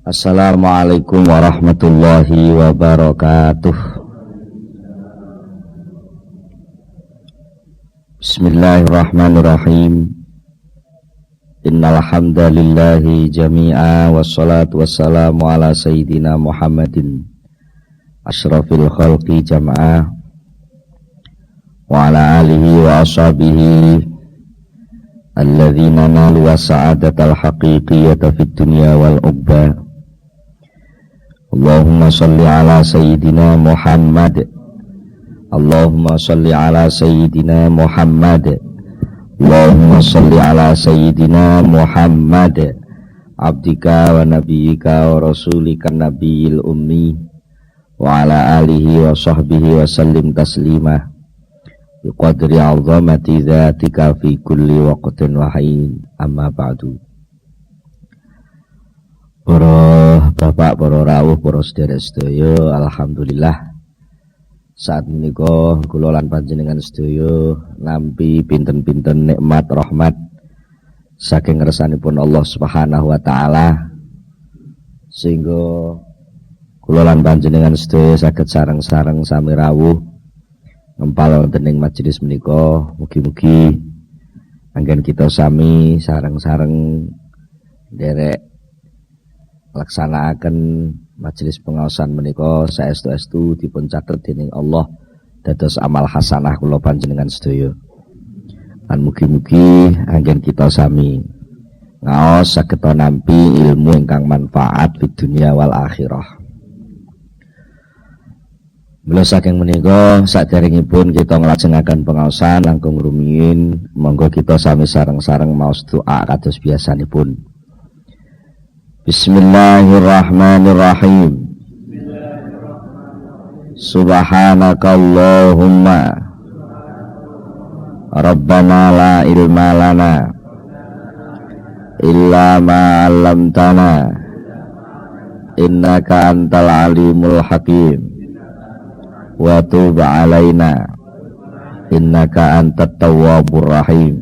Assalamualaikum warahmatullahi wabarakatuh. Bismillahirrahmanirrahim. Innal hamdalillahi jami'a wassalatu wassalamu ala sayyidina Muhammadin asyrafil khalqi jam'a wa ala alihi wa ashabihi alladzina nalu wasa'adatal haqiqiyata fid dunya wal uqba. Allahumma salli ala sayyidina Muhammad. Allahumma salli ala sayyidina Muhammad. Allahumma salli ala sayyidina Muhammad abdika wa nabiyyika wa rasulika nabiyil ummi wa ala alihi wa sahbihi wa sallim taslimah biqadri 'azamati dzatika fi kulli waqtin wa hin. Amma ba'du. Para bapak, para rawuh, para sedherek-sedaya, alhamdulillah saat menika kula lan panjenengan sedaya nampi pinten-pinten nikmat rahmat saking ngersanipun Allah Subhanahu wa taala, sehingga kula lan panjenengan sedaya saged sareng-sareng sami rawuh ngempal wonten ing majelis menika. Mugi-mugi anggen kita sami sareng-sareng derek laksanakaken majelis pengaosan menika saestu-estu dipun catet dening Allah dados amal hasanah kula panjenengan sedaya. Lan mugi-mugi anggen kita sami ngaos saged nampi ilmu ingkang manfaat fid dunya wal akhirah. Mula saking menika saderengipun kita nglajengaken pengaosan langkung rumiyin, monggo kita sami sareng-sareng maos doa kados biasanipun. Bismillahirrahmanirrahim. Subhanakallahumma Rabbana la ilma lana illa ma 'allamtana innaka antal alimul hakim wa tub 'alaina innaka antat tawwabur rahim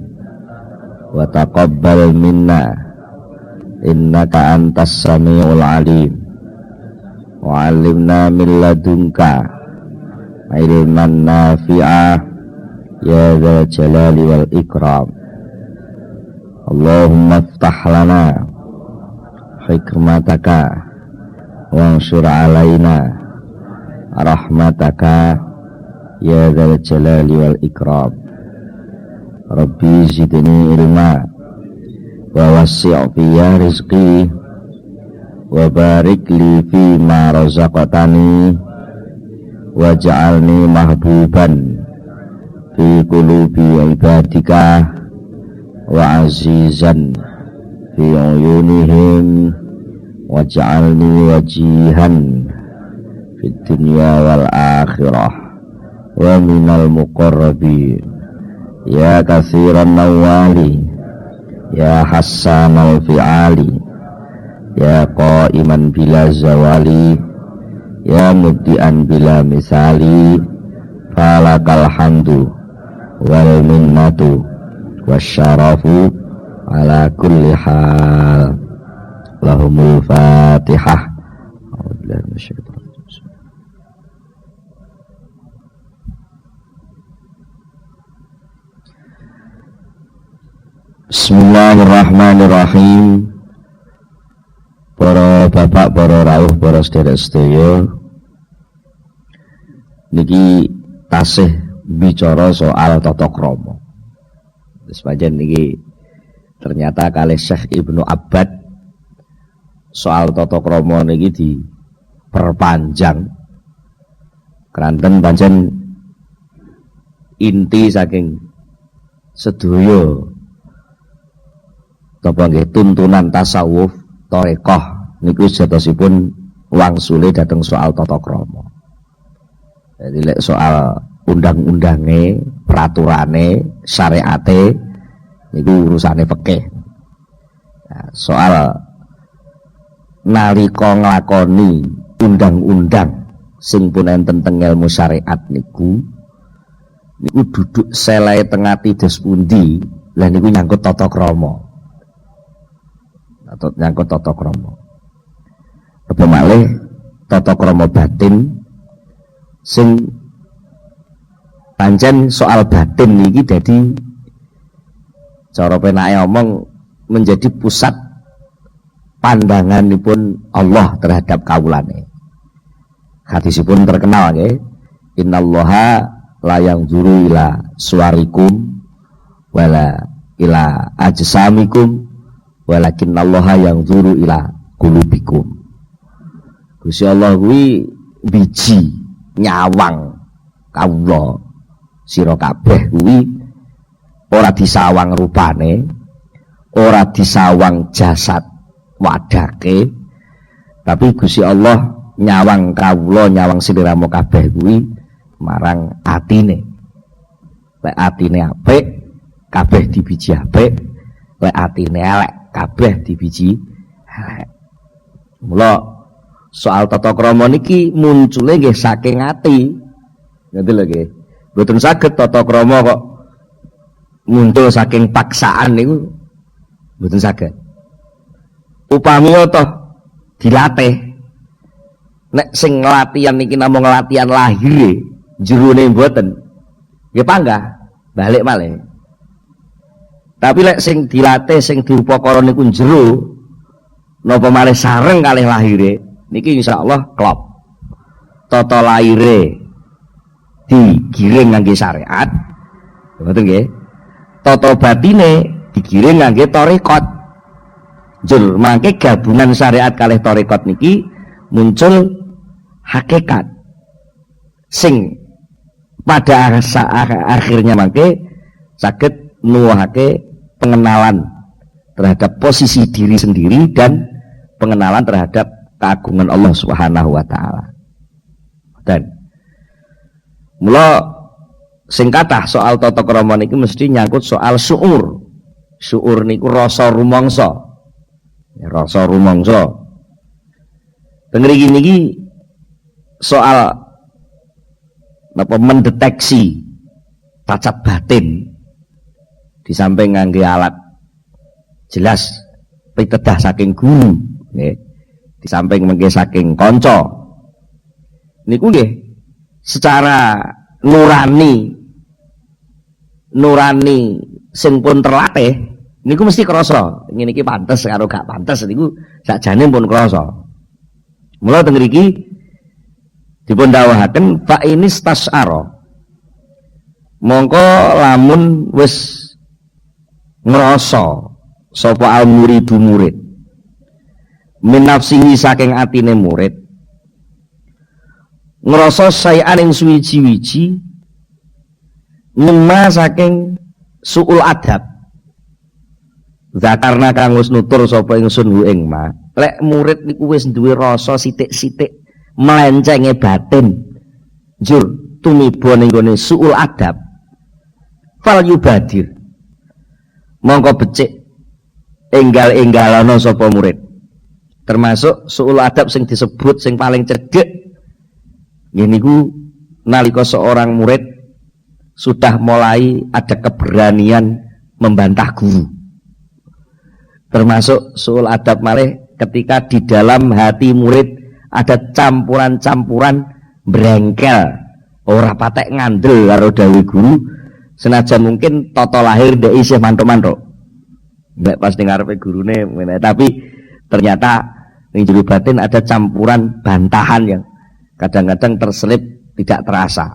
wa taqabbal minna innaka antas samiul alim wa 'allimna min ladunka ilman nafi'ah ya dzal jalali wal ikram. Allahumma iftah lana hikmataka wanshur 'alaina rahmataka ya dzal jalali wal ikram. Rabbi zidni ilma wa wasi' fiya rizqi wa barik li fi ma razaqtani waj'alni mahbuban fi qulubi ibadika wa azizan fi uyunihim waj'alni wajihan fid dunya wal akhirah wa minal muqarrabin ya katsiran nawali ya hassanal fi'ali ya qa'iman bila zawali ya mubdi'an bila misali falakal hamdu wal minnatu wasyarafu ala kulli hal. Lahumul fatihah. Bismillahirrahmanirrahim. Para bapak, para rawuh, para sedherek-sedaya, niki tasih bicara soal tata krama. Sepanjang niki ternyata kalih Syekh Ibnu Abbad soal tata krama niki diperpanjang. Keranten pancen inti saking sedaya apa nggih tuntunan tasawuf thariqah niku jatosipun wangsule dhateng soal tata krama. Jadi lek soal undang-undange, peraturane, syariate niku urusane fikih. Nah, soal nalika nglakoni undang-undang sing pun enten teng ilmu syariat niku duduk selai teng ati dos pundi, lha niku nyangkut tata krama. Atau nyangkut tata krama. Apa malih tata krama batin sing pancen soal batin iki dadi cara penake omong menjadi pusat pandanganipun Allah terhadap kawulane. Hadisipun terkenal nggih, innallaha la yanzuru ila suwarikum wala ila ajsamikum walakinnallaha yanzuru ila qulubikum. Gusti Allah kuwi biji nyawang kawula sira kabeh kuwi ora disawang rupane, ora disawang jasad wadake, tapi Gusti Allah nyawang kawula, nyawang sliramu kabeh kuwi marang atine. Lek atine apik, kabeh dibiji apik. Lek atine elek, kabeh dibiji elek. Mula soal tata krama niki muncule nggih saking ati. Ngoten lho nggih. Mboten saged tata krama kok muncul saking paksaan niku mboten saged. Upami toh dilatih. Nek sing latihan niki namung latihan lahir, jerone mboten. Nggih panggah, balik malih. Tapi lek sing dilatih sing diupakara niku jero napa malih sareng kalih lahire, niki insyaallah klop. Tata lahire digiring ngangge syariat. Ngoten nggih. Tata batine digiring ngangge tarekat. Jur mangke gabungan syariat kalih tarekat niki muncul hakikat sing pada akhirnya mangke saged nuwuhake pengenalan terhadap posisi diri sendiri dan pengenalan terhadap keagungan Allah Subhanahu wa taala. Dan mula sing kathah soal tata krama niki mesti nyangkut soal syuur. Syuur niku rasa rumangsa. Ya, rasa rumangsa. Tengriki niki soal apa mendeteksi cacat batin di samping ngangge alat jelas pitedah saking guru nggih, di samping mengke saking kanca niku nggih secara nurani sing pun terlatih niku mesti krasa ngene iki pantes karo gak pantes niku sakjane pun krasa. Mula teng mriki dipun dawuhaken fa ini stasyara. Mongko lamun wis ngrasa sapa al muridu murid min nafsihi saking atine murid ngrasa sayan ing suwiji-wiji nema saking suul adab zakarna kang wis nutur sapa ingsun hu ing ma. Lek murid niku wis duwe rasa sithik-sithik melencenge batin jur tumiba ning gone suul adab fal yubadir mongko becik enggal-enggalana sapa murid termasuk suul adab sing disebut sing paling cedhek nggih niku nalika seorang murid sudah mulai ada keberanian membantah guru. Termasuk suul adab malih ketika di dalam hati murid ada campuran-campuran brengkel ora patek ngandel karo dawuh guru senajan mungkin tata lahir ndek isih mantuk-mantuk nek pas ning ngarepe gurune tapi ternyata ning jero batin ada campuran bantahan yang kadang-kadang terselip tidak terasa.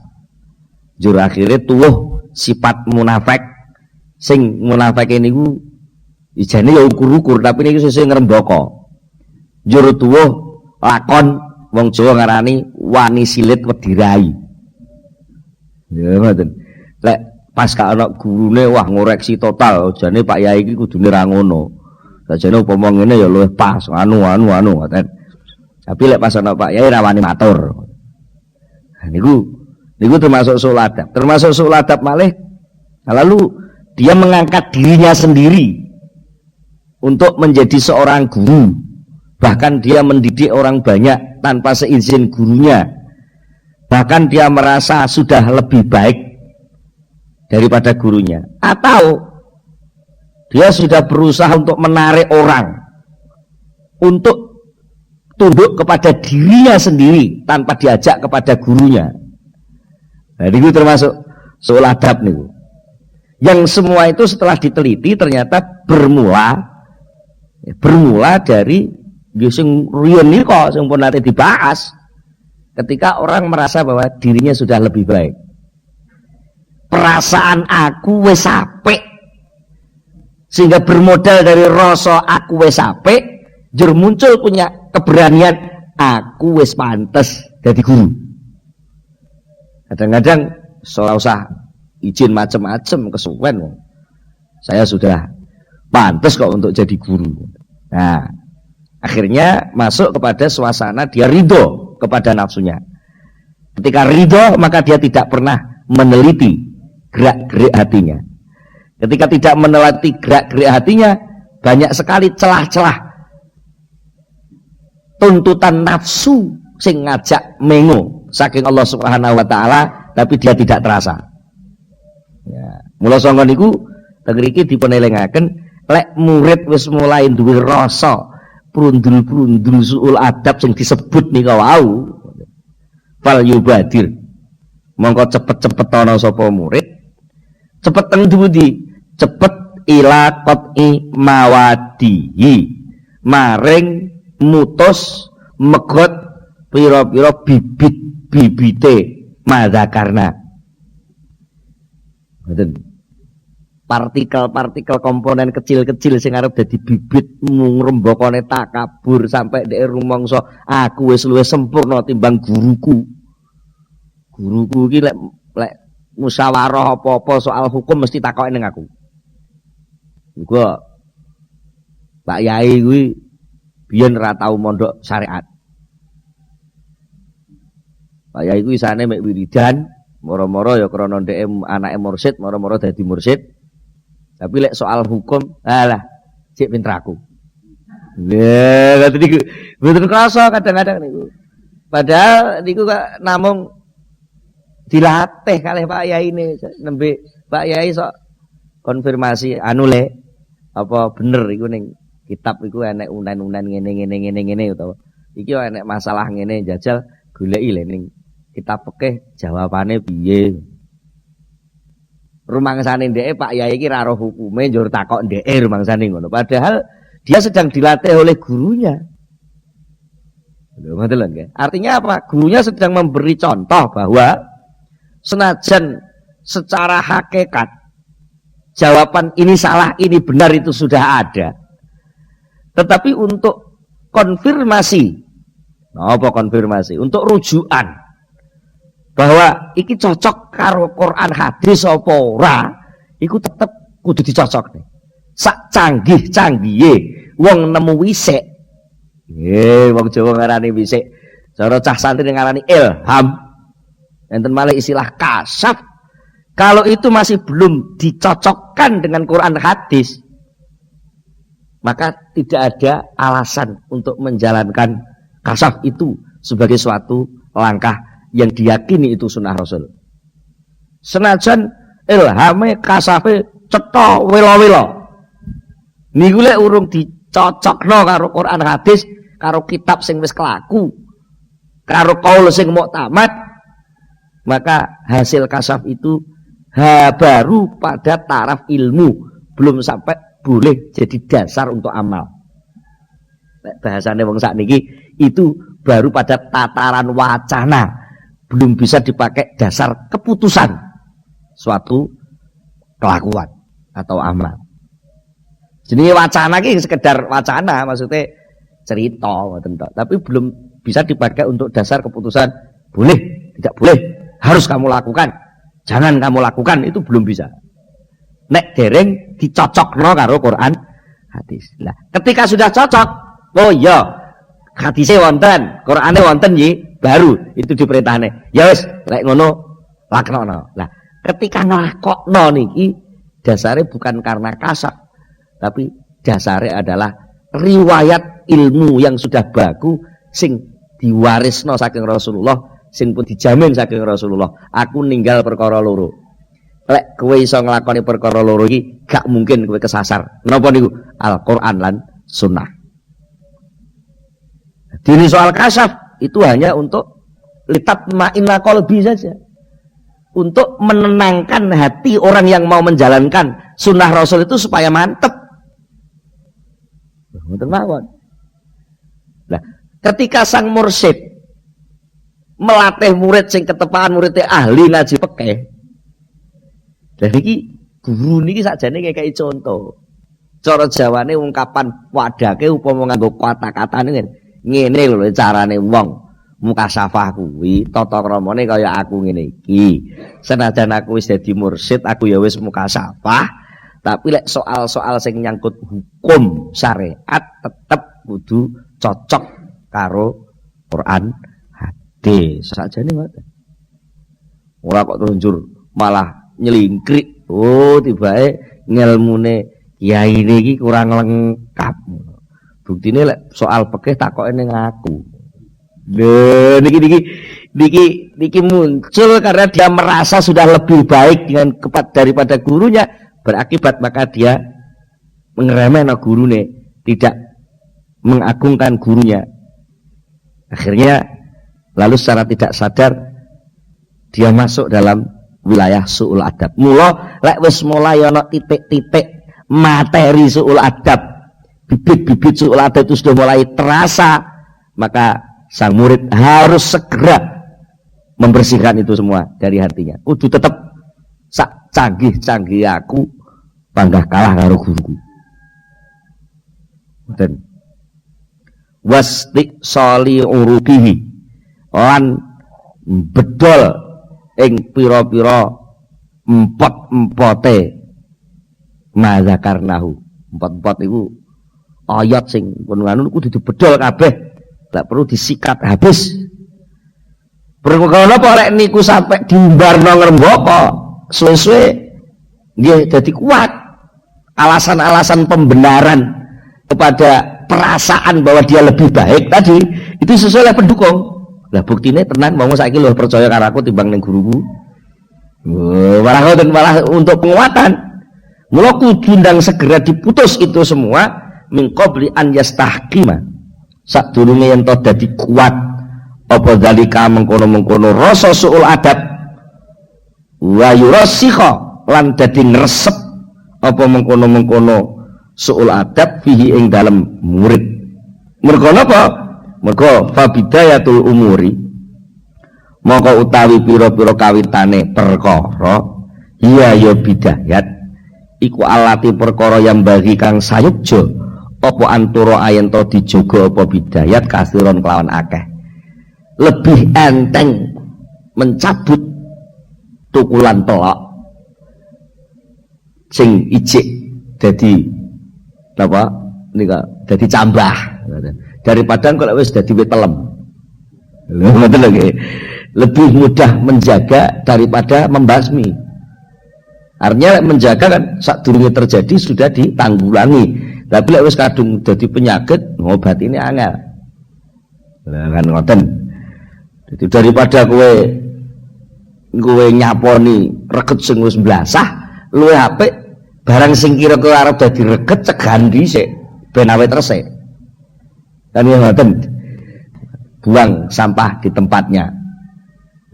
Jur akhirnya tuwuh sifat munafik sing munafik niku ijane ya ukur-ukur tapi niku sesuk ngrembaka. Jur tuwuh lakon wong Jawa ngarani wani silit wedi rai. Ya ngoten. Lek pas ka ana gurune wah ngoreksi total, jane Pak Yai iki kudune ra ngono. Sajane upama ngene ya luwih pas anu ngoten. Tapi lek pas ana Pak Yai ra wani matur. Nah, niku termasuk suul adab. Termasuk suul adab malih lalu dia mengangkat dirinya sendiri untuk menjadi seorang guru. Bahkan dia mendidik orang banyak tanpa seizin gurunya. Bahkan dia merasa sudah lebih baik daripada gurunya. Atau dia sudah berusaha untuk menarik orang untuk tunduk kepada dirinya sendiri tanpa diajak kepada gurunya. Nah, itu termasuk soal adab nih. Yang semua itu setelah diteliti ternyata bermula dari sing riyen nika sing pun nanti dibahas ketika orang merasa bahwa dirinya sudah lebih baik. Perasaan aku wis apik sehingga bermodal dari rasa aku wis apik jur muncul punya keberanian aku wis pantes jadi guru. Kadang-kadang ora usah izin macam-macam kesuwen. Saya sudah pantas kok untuk jadi guru. Nah, akhirnya masuk kepada suasana dia ridho kepada nafsunya. Ketika ridho maka dia tidak pernah meneliti gerak-gerik hatinya. Ketika tidak meneliti gerak-gerik hatinya, banyak sekali celah-celah tuntutan nafsu sing ngajak mengo saking Allah Subhanahu wa taala, tapi dia tidak terasa. Ya, mula sangka niku teng mriki dipunelingaken lek murid wis mulai duwe rasa prundul-prundul suul adab sing disebut nika wau, fal yubadir. Mongko cepet-cepet ana sapa murid, cepet teng ndi? Cepet ila qat'i mawadihi, maring mutus megot pira-pira bibit-bibite madzakarna. Ngoten. Partikel-partikel komponen kecil-kecil sing arep dadi bibit ngrembakane takabur sampai dhek rumangsa aku wis luwih sempurna timbang guruku. Guruku iki lek musyawarah apa-apa soal hukum mesti takoki ning aku. Gua Pak Yai kuwi biyen ora tau mondok syariat. Pak Yai kuwi isane mek wiridan, moro-moro ya krana ndeke anake mursid, moro-moro dadi mursid. Tapi lek soal hukum, alah, cek pinter aku. Lha ngoten niku. Mboten krasa kadang-kadang niku. Padahal niku kok namung dilatih kalih Pak Yai ini nembe Pak Yai sok konfirmasi anu le apa bener iku ning kitab iku enek unen-unen ngene utawa iki enek masalah ngene jajal goleki le ning kitab fikih jawabane piye. Rumangsane ndeke Pak Yai iki ra roh hukume njur takok ndeke rumangsane ngono. Padahal dia sedang dilatih oleh gurunya. Lho ngoten lho nggih. Artinya apa? Gurunya sedang memberi contoh bahwa senajan secara hakikat jawaban ini salah, ini benar itu sudah ada. Tetapi untuk konfirmasi, apa konfirmasi? Untuk rujukan bahwa iki cocok karo Quran hadis apa ora, iku tetep kudu dicocok nih. Sak canggih-canggihe wong nemu wisik. Wong Jawa ngarani wisik. Cara cah santri ngarani ilham. Enten malih istilah kasaf. Kalau itu masih belum dicocokkan dengan Quran hadis, maka tidak ada alasan untuk menjalankan kasaf itu sebagai suatu langkah yang diyakini itu sunnah Rasul. Senajan ilhame kasafe cetha wela-wela. Niku lek urung dicocokno karo Quran hadis, karo kitab sing wis kelaku, karo kaul sing muktamad, maka hasil kasaf itu baru pada taraf ilmu, belum sampai boleh jadi dasar untuk amal. Bahasane wong sakniki itu baru pada tataran wacana, belum bisa dipakai dasar keputusan suatu kelakuan atau amal. Jadi wacana iki sekedar wacana, maksudnya cerita ngoten tok, tapi belum bisa dipakai untuk dasar keputusan boleh, tidak boleh, harus kamu lakukan. Jangan kamu lakukan, itu belum bisa. Nek dereng dicocokno karo Quran hadis. Lah, ketika sudah cocok, oh iya, hadise wonten, Qurane wonten nggih, baru itu diperintahne. Ya wis, lek ngono laknono. Lah, ketika nglakokno niki dasare bukan karena kasar, tapi dasare adalah riwayat ilmu yang sudah baku sing diwarisno saking Rasulullah, sing pun dijamin saking Rasulullah. Aku ninggal perkara loro. Lek kowe iso nglakoni perkara loro iki, gak mungkin kowe kesasar. Napa niku? Al-Qur'an lan sunnah. Dini soal kasyaf itu hanya untuk litatma'inna qalbi saja. Untuk menenangkan hati orang yang mau menjalankan sunnah Rasul itu supaya mantep. Nah, ketika sang mursyid melatih murid sing ketepaan muridnya ahli ngaji pekeh. Jadi iki guru niki sakjane kayak contoh. Cara Jawane ungkapan wadake upama nganggo kata-katane ngene lho carane wong mukasafah kuwi tata kramane kaya aku ngene iki. Senajan aku wis dadi mursyid, aku ya wis mukasafah, tapi lek soal-soal sing nyangkut hukum syariat tetep kudu cocok karo Quran hadis. Sakjane ngoten. Ora kok tunjur malah nyelingkrik. Oh, tibae ngelmune kiai iki kurang lengkap. Buktine lek soal fikih takoke ning aku. Lho niki muncul karena dia merasa sudah lebih baik dengan daripada gurunya, berakibat maka dia mengeremehkan gurune, tidak mengagungkan gurunya. Akhirnya lalu secara tidak sadar dia masuk dalam wilayah su'ul adab. Mula lek wis mulai ana titik-titik materi su'ul adab, bibit-bibit su'ul adab itu sudah mulai terasa, maka sang murid harus segera membersihkan itu semua dari hatinya. Kudu tetap sak canggih-canggih aku panggah kalah karo guruku. Dan wasti soli urubihi lan bedol ing pira-pira empot-empote mazakarnahu. Empot-empot iku ayat sing pun anu kudu dibedol kabeh. Tak perlu disikat habis. Perkara apa rek niku sampai diumbarno ngrembaka, suwe-suwe nggih dadi kuat. Alasan-alasan pembenaran kepada perasaan bahwa dia lebih baik tadi itu sesuai oleh pendukung. Lah buktine tenan mau saiki lho percaya karo aku timbang ning guruku. Malah untuk penguatan. Mula kudu ndang segera diputus itu semua min qabli an yastahqima. Sadurunge yen to dadi kuat apa zalika mengkono-mengkono rasa suul adab wa yurasikha lan dadi ngresep apa mengkono-mengkono suul adab fihi ing dalem murid. Mergo napa? Mergo fa bidayatul umuri mongko utawi pira-pira kawitane perkara iya ya bidayat iku alati perkara yang bagi kang sayukja apa antara ayen to dijogo apa bidayat kasiron kelawan akeh. Lebih enteng mencabut tukulan telok sing ijik dadi apa nika dadi cambah daripada kalau wis dadi wit telem. Lho ngoten lho nggih. Lebih mudah menjaga daripada membasmi. Artinya menjaga kan sadurunge terjadi sudah ditanggulangi. Tapi lek wis kadung dadi penyakit ngobatine angel. Lah kan ngoten. Jadi daripada kowe nyaponi reget sing wis mblasah, luwih apik barang sing kira-kira arep dadi reget cegahan dhisik ben awet resik. Kan ngoten. Buang sampah di tempatnya.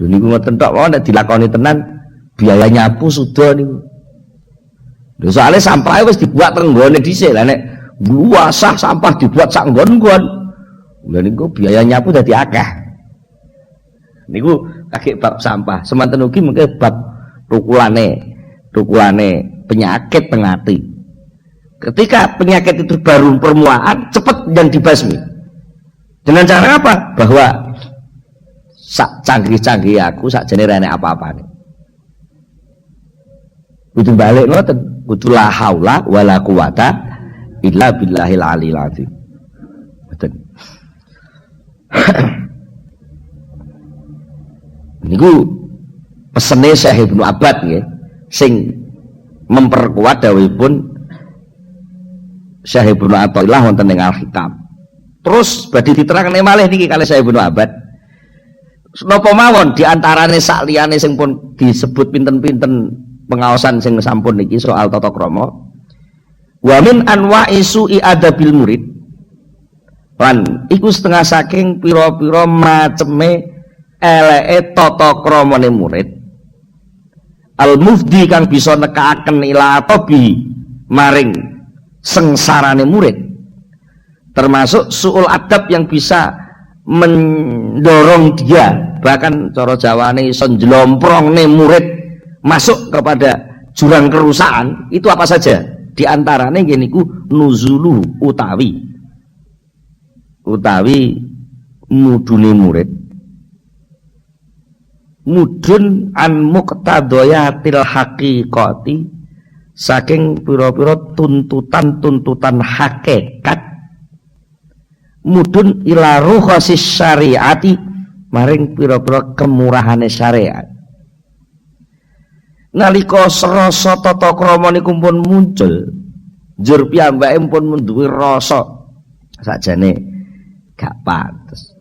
Lho niku ngoten tok wae nek dilakoni tenan biaya nyapu sudah niku. Lho soalnya sampah wis dibuat tenggone dhisik. Lah nek luasah sampah dibuat sak nggon-nggon. Lha niku biaya nyapu dadi akeh. Niku kaki bab sampah. Semanten ugi mengke bab tukulane penyakit tengati. Ketika penyakit itu baru permulaan, cepat dan dibasmi. Dengan cara apa? Bahwa sak canggih-canggih aku sak jane rene apa-apane. Kudu balik ngoten, kudu la haula wala quwata illa billahil aliyil azim. Ngoten. Niku pesene Syekh Ibnu Abbad nggih sing memperkuat dawuhipun Syekh Ibnu Athaillah wonten ing Al-Hikam. Terus badhe diterangane malih niki kalih Syekh Ibnu Abbad. Napa mawon diantarane sak liyane sing pun disebut pinten-pinten pengaosan sing sampun niki soal tata krama. Wa min anwa'i su'i adabil murid Lan iku setengah saking pira-pira maceme eleke tata kramane murid. Al-mufdi kang bisa nekakaken ila tobi maring sengsarane murid. Termasuk suul adab yang bisa mendorong dia, bahkan cara Jawane iso njlomprongne murid masuk kepada jurang kerusakan. Itu apa saja? Di antarane ngene iku nuzulu utawi mudune murid, mudun an muqtadayatil haqiqati, saking pira-pira tuntutan hakikat, mudun ila ruhasis syariati, maring pira-pira kemurahane syariat. Nalika rasa tata krama niku pun muncul, njur piyambake pun menduwe rasa sakjane gak pantes.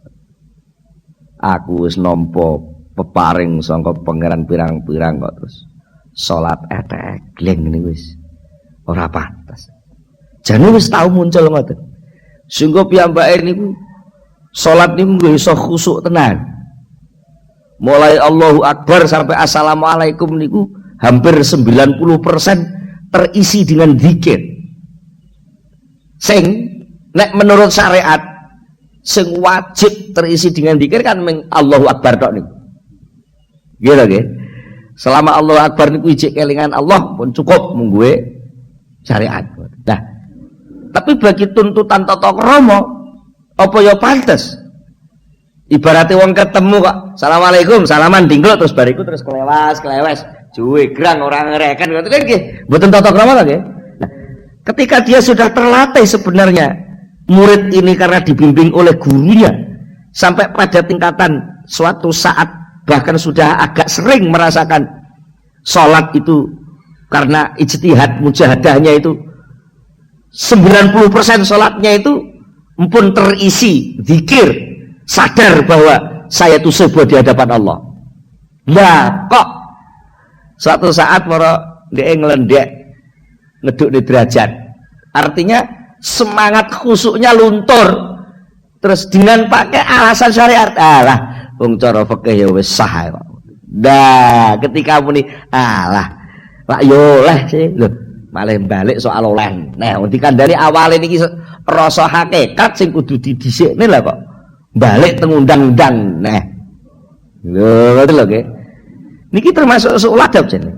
Aku wis nampa peparing sangka pangeran pirang-pirang kok terus salat etek-gleng ngene wis ora pantes. Jane wis tau muncul ngoten. Sehingga piyambake niku salat niku nggih iso khusuk tenan. Mulai Allahu Akbar sampai Assalamualaikum niku hampir 90% terisi dengan zikir. Sing nek menurut syariat sing wajib terisi dengan zikir kan Allahu Akbar tok niku. Nggih lho nggih. Selama Allahu Akbar niku ijik kelingan Allah pun cukup mungguwe syariat. Nah, tapi bagi tuntutan tata krama apa ya pantes? Ibaratnya wong ketemu kok, Assalamualaikum, salaman dingkluk terus bariku terus kelewes, juwe grang orang ngereken ngoten kan nggih. Mboten tata krama lho nggih. Nah, ketika dia sudah terlatih sebenarnya murid ini karena dibimbing oleh gurunya sampai pada tingkatan suatu saat bahkan sudah agak sering merasakan sholat itu karena ijtihad mujahadahnya itu 90% sholatnya itu pun terisi zikir, sadar bahwa saya itu sebuah di hadapan Allah. Nah kok suatu saat para dia ngelendek ngeduk di derajat, artinya semangat khusuknya luntur. Terus dengan pakai alasan syariat, alah wong cara fikih ya wis sah kok. Nah, ketika muni alah lak yo oleh sih lho, malah balik soal oleh. Nah, dikandani awale niki rasa hakikat sing kudu didhisikne lah kok. Balik teng undang-undang. Nah. Lho, ngoten lho nggih. Niki termasuk usul adab jenenge.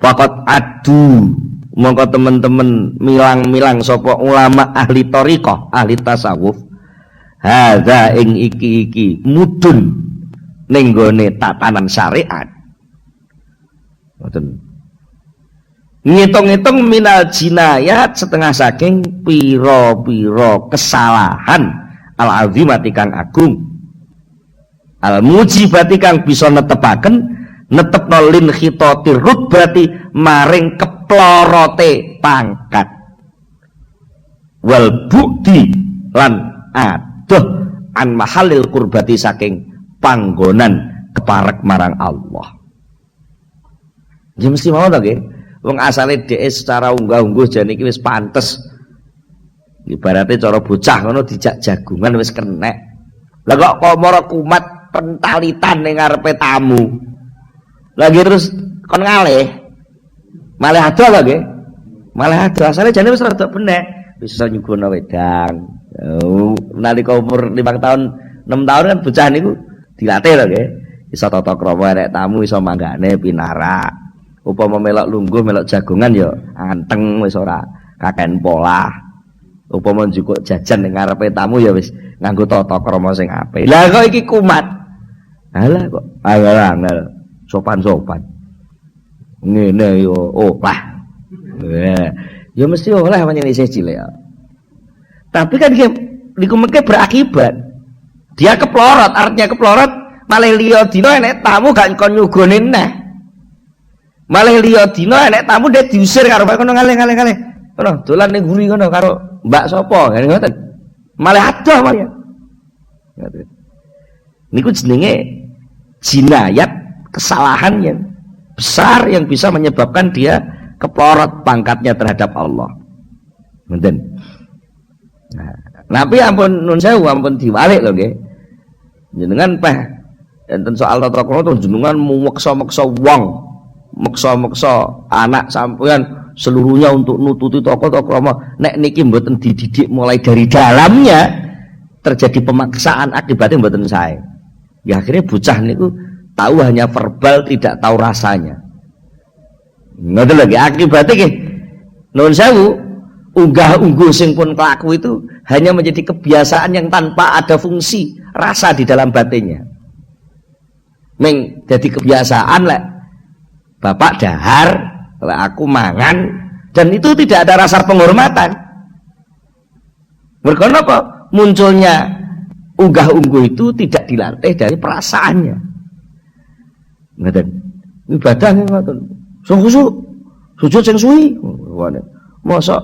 Faqat adu mongko teman-teman milang-milang sapa ulama ahli thariqah, ahli tasawuf, hadza ing iki mudun ning gone tatanan syariat. Ngoten. Ngitung-ngitung minal jinayat setengah saking pira-pira kesalahan al-azimati kang agung, al-mujibati kang bisa netepaken netepno lin khitati rutbati maring keplorote pangkat wal bukti lan adoh an mahalil kurbati saking panggonan keparek marang Allah. Ya mesti mau ta nggih. Wong asale dhek secara unggah-ungguh jane iki wis pantes. Ibaratnya cara bocah ngono dijak jagungan wis kenek. Lah kok mara kumat pentalitan ning ngarepe tamu. Lagi terus kon ngalih. Malah ada lho nggih. Malah ada asale jane wis rada benek, bisa nyuguhna wedang. Nalika umur 5 tahun, 6 tahun kan bocah niku dilatih lho nggih. Iso tata krama nek tamu iso manggane pinarak. Upama melok lungguh, melok jagongan ya anteng wis ora kaken pola. Upama njukuk jajan ning ngarepe tamu ya wis nganggo tata krama sing apik. Lah kok iki kumat. Halah kok angel-angel. Sopan-sopan ngene yo lah ya mesti oleh pancen isih cilik ya. Tapi kan niku mengke berakibat dia keplorot, artinya keplorot malah liya dina enek tamu gak kon nyugone neh, malah liya dina enek tamu dia diusir karo kono ngalih-ngalih kono dolan ning guri kono karo mbak sapa ngene ngoten malah adoh malah ngoten niku jenenge jinayat, kesalahan yang besar yang bisa menyebabkan dia keplorot pangkatnya terhadap Allah. Nah, Tapi ampun nun sewu ampun diwalik lho nggih. Jenengan peh enten soal tata krama jenengan meksa-meksa wong, meksa-meksa anak sampeyan seluruhnya untuk nututi tata krama. Nek niki mboten dididik mulai dari dalamnya, terjadi pemaksaan akibatnya mboten sae. Ya akhirnya bocah niku tahu hanya verbal, tidak tahu rasanya. Ngoten lagi akibatnya nggih. Nun sewu unggah-ungguh sing pun kelaku itu hanya menjadi kebiasaan yang tanpa ada fungsi rasa di dalam batinnya. Meng jadi kebiasaan lek bapak dahar, lek aku mangan, dan itu tidak ada rasa penghormatan. Mergo napa? Munculnya unggah-ungguh itu tidak dilatih dari perasaannya. Ngoten. Ibadah ngoten. Sujud sing suwi. Mosok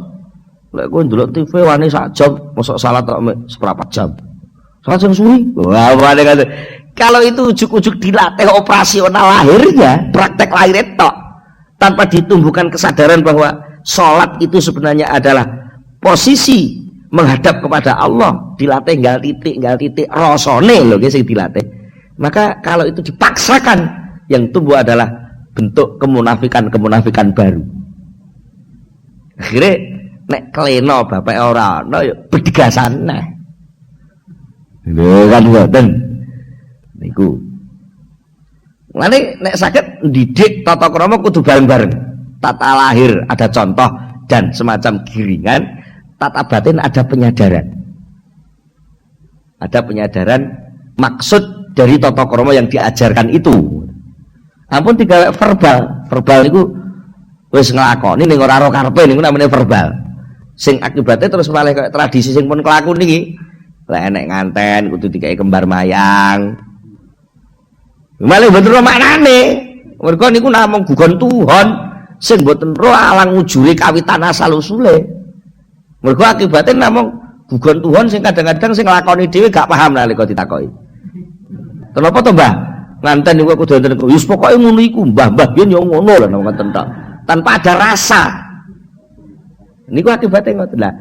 lek kowe ndelok TV wani sak jam, mosok salat tok seprapat jam. Salat sing suwi. Wah, kalau itu ujuk-ujuk dilatih operasional lahirnya, praktek lahir tok, tanpa ditumbuhkan kesadaran bahwa sholat itu sebenarnya adalah posisi menghadap kepada Allah, dilatih nggal titik rasane lho guys, dilatih. Maka kalau itu dipaksakan, yang tumbuh adalah bentuk kemunafikan baru. Akhirnya nek kleno bapak ora ana ya bedigasan nah. Lho kan ngoten. Niku. Mulane nek saged didik tata krama kudu bareng-bareng. Tata lahir ada contoh dan semacam giringan, tata batin ada penyadaran. Ada penyadaran maksud dari tata krama yang diajarkan itu. Ampun tiga verbal niku wis nglakoni ning ora ora karepe niku namanya verbal. Sing akibatnya terus malah kayak tradisi sing pun kelaku niki. Lah enek nganten kudu dikai kembar mayang. Malah mboten ro maknane. Mergo niku namung gugon Tuhan sing mboten ro alang ujure kawitan asal usule. Mergo akibatnya namung gugon Tuhan sing kadang-kadang sing nglakoni dhewe gak paham nalika ditakoki. Kenapa to, Mbah? Nganten niku kudu wonten wis pokoke ngono iku, Mbah yen yo ngono lho ngoten tok. Tanpa ada rasa. Niku akibatnya ngoten lah.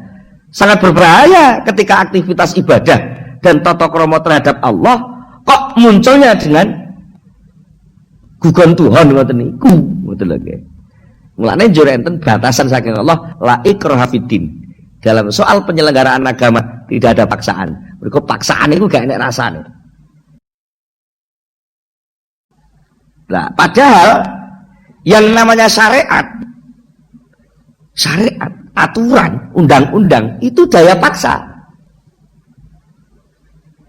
Sangat berbahaya ketika aktivitas ibadah dan tata krama terhadap Allah kok munculnya dengan gugon Tuhan ngoten niku. Ngoten lho nggih. Mulane njur enten batasan saking Allah la ikraha fiddin. Dalam soal penyelenggaraan agama tidak ada paksaan. Mergo paksaan itu gak enak rasane. Nah, padahal yang namanya syariat, aturan, undang-undang itu daya paksa.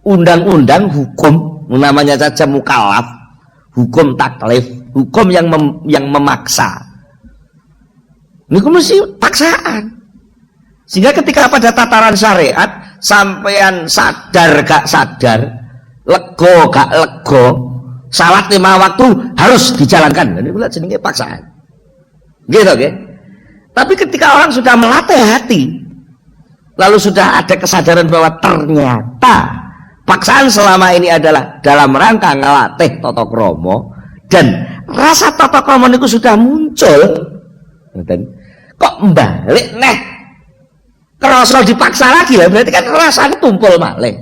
Undang-undang hukum namanya saja mukallaf, hukum taklif, hukum yang memaksa. Ini mesti paksaan. Sehingga ketika pada tataran syariat sampean sadar gak sadar, lego gak lego, salat 5 waktu harus dijalankan. Ini pula jenenge paksaan. Gitu nggih. Tapi ketika orang sudah melatih hati, lalu sudah ada kesadaran bahwa ternyata paksaan selama ini adalah dalam rangka ngelatih tata krama dan rasa tata krama niku sudah muncul. Kok balik neh kerasa dipaksa lagi lah, berarti kan rasanya tumpul malih.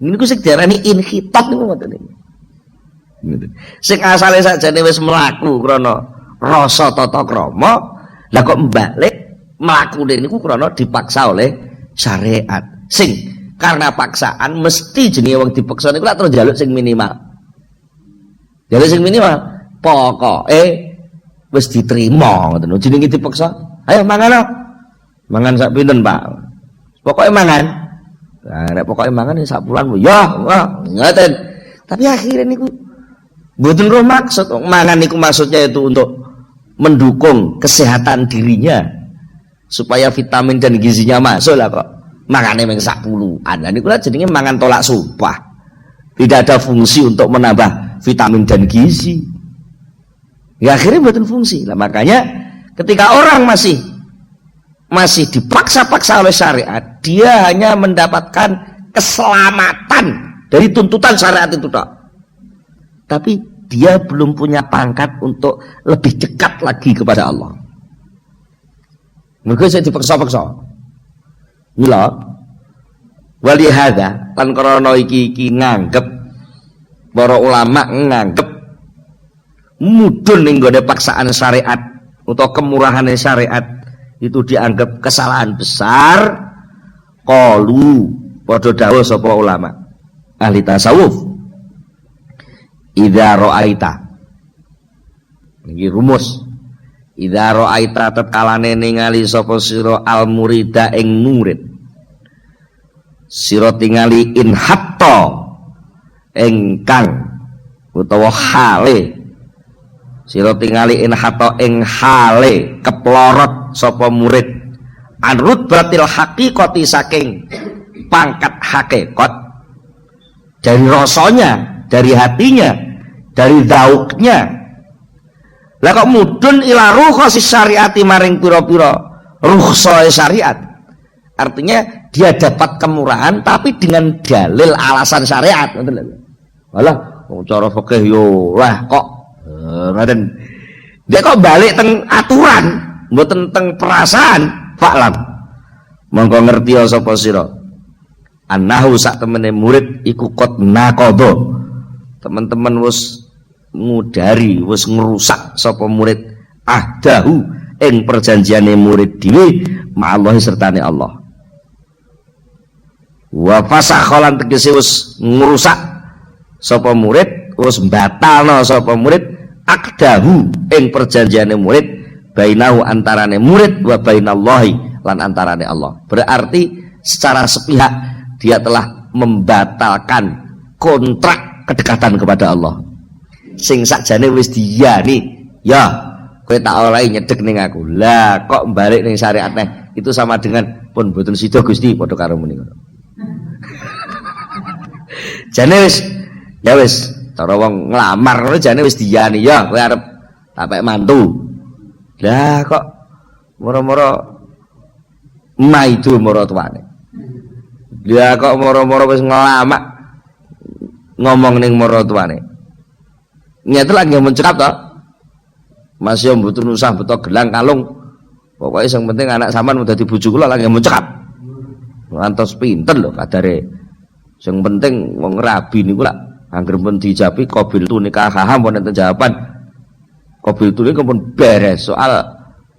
Niku sing diarani inhitat niku ngoten iki. Sing asale sakjane wis mlaku krana rasa tata krama, lah kok mbalik mlakune niku krana dipaksa oleh syariat. Sing karena paksaan mesti jenenge wong dipaksa niku lak terus njaluk sing minimal. Njaluk sing minimal, pokoke wis diterima ngoten. Jenenge dipaksa, ayo mangan. Mangan sak pinten, Pak? Pokoke mangan. Nah, nek pokoke mangan ya sak bulan ya, ngoten. Tapi akhirnya niku mboten ro maksud mangan niku maksudnya itu untuk mendukung kesehatan dirinya supaya vitamin dan gizinya masuk lah kok. Makane meng 10-an. Lah niku jenenge mangan tolak supah. Tidak ada fungsi untuk menambah vitamin dan gizi. Ya akhirnya mboten fungsi. Lah makanya ketika orang masih dipaksa-paksa oleh syariat, dia hanya mendapatkan keselamatan dari tuntutan syariat itu tok. Tapi dia belum punya pangkat untuk lebih dekat lagi kepada Allah. Mungkin saya dipaksa-paksa. Mila Wali hadza lan krana iki nganggep para ulama nganggep mudhun ning gone paksaan syariat utawa kemurahane syariat itu dianggap kesalahan besar. Qalu padha dawuh sapa ulama ahli tasawuf, idza ra'aita, iki rumus, idza ra'aita tetkalane ningali sapa sira al murida ing murid, sira tingali in hatta engkang utawa hale, sira tingali in hatta ing hale keplorot sapa murid anrut batil haqiqati saking pangkat hakikat, dari rasanya, dari hatinya, dari zauknya. Lah kok mudun ila rukhsis syariati maring pira-pira rukhsah syariat. Artinya dia dapat kemurahan tapi dengan dalil alasan syariat. Walah cara fikih yo lah kok ngoten. Dia kok balik teng aturan, mboten teng perasaan. Fa'lam monggo ngerti sapa sira annahu sak temene murid iku qad naqadha, teman-teman wis ngudari, wis ngrusak sapa murid ahdahu ing perjanjiane murid dhewe ma'allahi sertane Allah. Wa fasakhalan tegese wis ngrusak sapa murid, wis batalno sapa murid akdahu ing perjanjiane murid bainahu antarane murid wa bainallahi lan antarane Allah. Berarti secara sepihak dia telah membatalkan kontrak kedekatan kepada Allah. Sing sakjane wis diyani, ya kowe tak olehi nyedek ning aku. Lah kok balik ning syariat neh itu sama dengan pun mboten sida Gusti padha karo muni ngono. Jane wis ya wis cara wong nglamar ngono jane wis diyani, ya kowe arep tak pek mantu. Lah kok moro-moro maidu moro tuane. Lah kok moro-moro wis ngelamak ngomong ning moro tuane. Nyata lagi mencekap to. Mas yo mboten usah beto gelang kalung. Pokoke sing penting anak sampean dadi bojo kula lagi mencekap. Ngantos pinten lho kadare. Sing penting wong rabi niku lak anggere pun dijapi qabil tu nikah haham wonten jawaban. Qabil tu niku pun beres, soal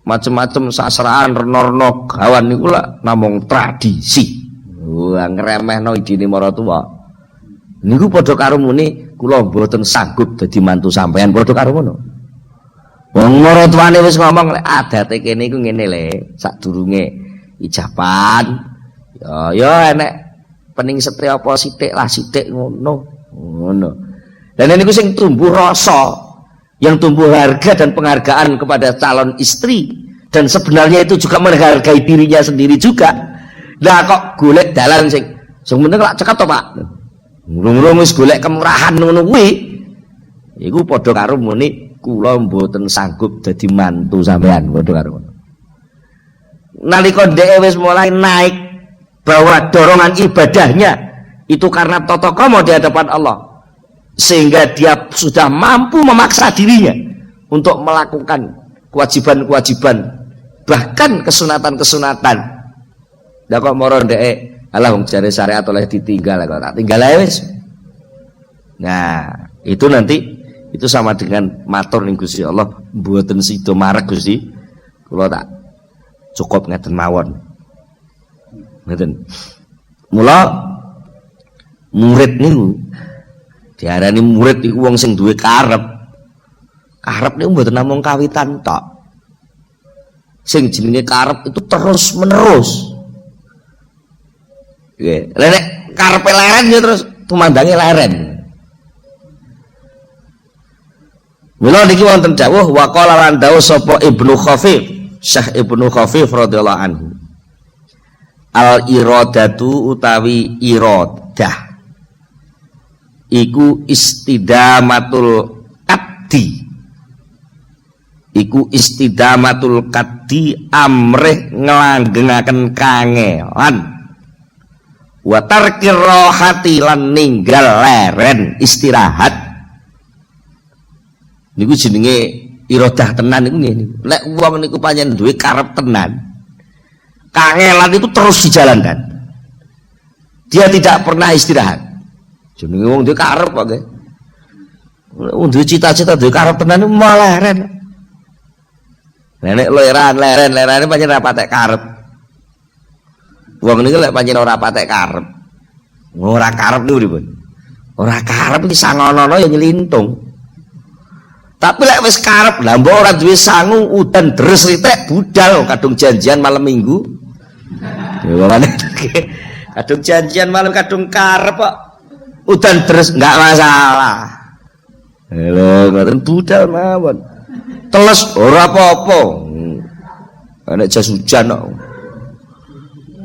macam-macam sasraan reno-reno gawan niku lak namung tradisi. Wah ngremehno idine maratuwa. Niku padha karo muni kula mboten sanggup dadi mantu sampean, padha karo ngono. Wong maratuwane wis ngomong lek adate kene iku ngene le, sadurunge ijaban. Ya enek pening setri apa sithik lah sithik ngono. Ngono. Dan niku sing tumbuh rasa, yang tumbuh harga dan penghargaan kepada calon istri, dan sebenarnya itu juga menghargai dirinya sendiri juga. Lah kok golek dalan sing penting lak cekap to Pak. Ngurung-ngurung wis golek kemurahan ngono kuwi. Iku padha karo muni kula mboten sanggup dadi mantu sampean, padha karo ngono. Nalika dhek wis mulai naik bahwa dorongan ibadahnya itu karena totokomo di hadapan Allah, sehingga dia sudah mampu memaksa dirinya untuk melakukan kewajiban-kewajiban, bahkan kesunatan-kesunatan. Lah kok moro ndek alah wong jare syariat oleh ditinggal, kok tak tinggal ae wis. Nah, itu nanti itu sama dengan matur ning Gusti Allah, mboten sida marek Gusti. Kula tak cukup ngeten mawon. Ngeten. Mula murid niku diarani murid iku wong sing duwe karep. Karep niku mboten namung kawitan tok. Sing jenenge karep itu terus menerus. Nggih. Nek karepe leren ya terus tumandange leren. Mula niki wonten dawuh wa qala lan dawuh sapa Ibnu Khafif, Syekh Ibnu Khafif radhiyallahu anhu. Al iradatu utawi iradah iku istidamatul qaddi, iku istidamatul qaddi amrih nglanggengaken kangelan wa tarkir rohati lan ninggal leren istirahat. Niku jenenge iradah tenan niku ngene. Nek wong niku pancen duwe karep tenan, kangelan itu terus dijalankan. dia tidak pernah istirahat. Jenenge wong duwe karep kok nggih. Wong duwe cita-cita duwe karep tenan malah leren. Nek leren pancen ora patek karep. Wong niku lek pancen ora patek karep. Ora karep niku pripun? Ora karep iki sangono ya nyelintung. Tapi lek wis karep, lah mbok ora duwe sangu udan deres ritek budal kadung janjian malam Minggu. Ya ngene. Kadung janjian malam kadung karep kok udan deres enggak masalah. Lho ngoten budal mawon. Teles ora apa-apa. Nek jas hujan kok.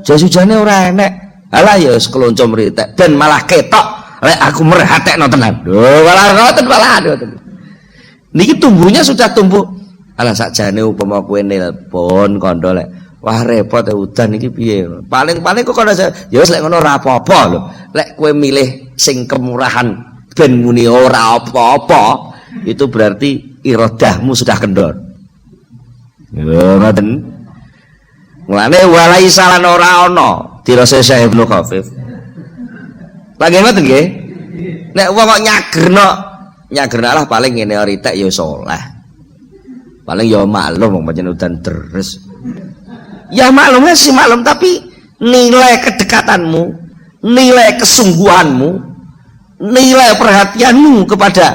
Jas hujane ora enek. Alah ya wis kelonco mritek ben malah ketok lek aku merhatekno tenan. Lho malah ngoten. Niki tumbuhnya sudah tumbuh. Alah sakjane upama kowe nelpon kandha lek wah repot udan iki piye. Paling kok kono ya wis lek ngono ora apa-apa lho. Lek kowe milih sing kemurahan ben muni ora apa-apa, itu berarti iradahmu sudah kendor. Lho ngoten. Mulane walai salan ora ana dirasa Syekh Ibnu Khafif. Lagi ngoten nggih. Nek wong kok nyagerna lah paling ngene ritek ya saleh. Paling ya maklum wong pancen udan deres. Ya maklumnya sih maklum, tapi nilai kedekatanmu, nilai kesungguhanmu, nilai perhatianmu kepada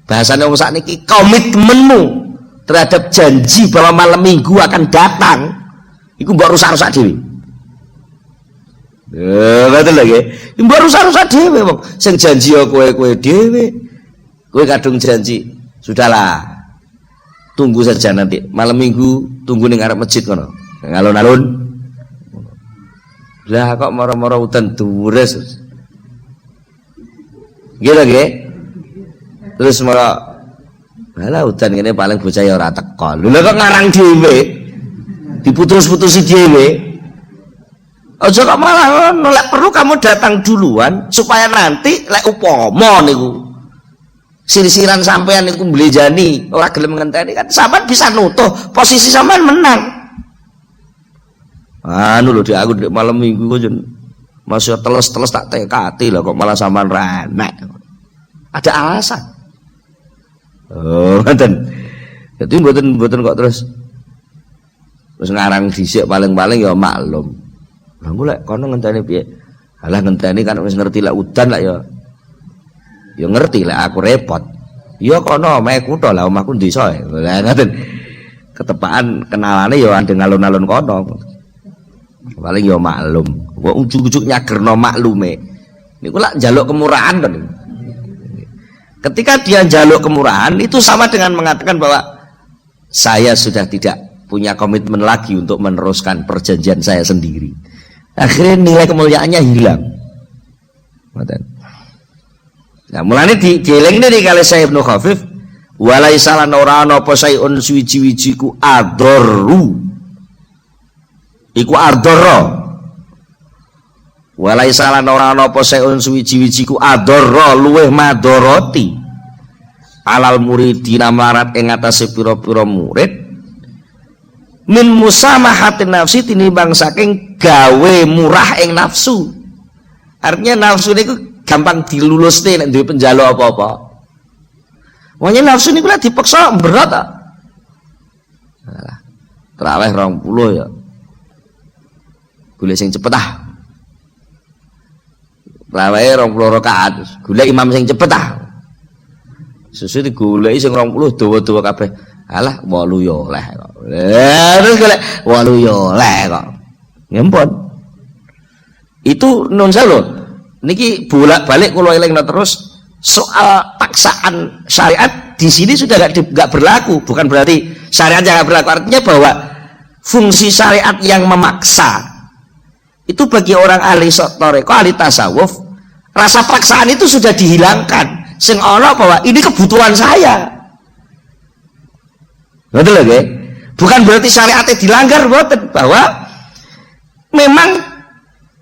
bahasane wong sakniki komitmenmu terhadap janji bahwa malam Minggu akan datang, iku mbok rusak-rusak dhewe. Betul lagi. Mbok rusak-rusak dhewe wong sing janji ya kowe dhewe. Kowe kadung janji, sudahlah. Tunggu saja nanti malam Minggu, tunggu ning arep masjid kono. Ngalun-alun. Lah kok moro-moro udan deres. Nggih nggih. Terus moro alah udan ngene paling bocah ya ora teko. Lha kok ngarang dhewe. Diputus-putusi dhewe. Aja kok malah ngono, lek perlu kamu datang duluan supaya nanti lek upama niku sirisiran sampean niku mblejani ora gelem ngenteni kan sampean bisa nutuh posisi sampean menang. Anu lho aku ndek malam Minggu kok jen masih teles-teles tak tekati lah kok malah sampean ra enek. Ada alasan. Oh, ngoten. Dadi mboten kok terus ngarang dhisik paling-paling ya maklum. Lah mulai kono ngenteni piye? Alah ngenteni kan wis ngerti lek udan lek ya ngerti lek aku repot. Ya kono omahe kutho lah omahku desa. Lah ngoten. Ketepaan kenalane ya andeng alun-alun kono. Paling ya maklum. Wong ujug-ujug nyagerno maklume. Niku lak njaluk kemurahan to. Ketika dia njaluk kemurahan itu sama dengan mengatakan bahwa saya sudah tidak punya komitmen lagi untuk meneruskan perjanjian saya sendiri. Akhirnya nilai kemuliaannya hilang. Nah, mulane dieling nih kali Syekh Ibnu Khafif, walaisa lan ora ana apa sayun suwiji-wiji ku adorru. Iku ardorra. Walaisa lan ora ana apa sayun suwiji-wiji ku adorra luweh madoroti. Alal muridina marat ing atase pira-pira murid. Min musamahatin nafsi tinimbang saking gawe murah ing nafsu. Artinya nafsu niku gampang dilulusne nek duwe penjaluk apa-apa. Wong nafsu niku lek dipaksa berat ta. Nah, traweh 20 ya. Golek sing cepet ah. Traweh 20 rakaat, golek imam sing cepet ah. Susu digoleki sing 20 dawa-dawa kabeh. Alah 8 ya oleh kok. Terus golek 8 ya oleh kok. Ngempun. Itu nun sewu. Niki bolak-balik kula elingno terus soal paksaan syariat di sini sudah enggak berlaku. Bukan berarti syariat yang enggak berlaku, artinya bahwa fungsi syariat yang memaksa itu bagi orang ahli thariqah, ahli tasawuf, rasa paksaan itu sudah dihilangkan. Sing ana bahwa ini kebutuhan saya. Betul lagi, bukan berarti syariatnya dilanggar, betul, bahwa memang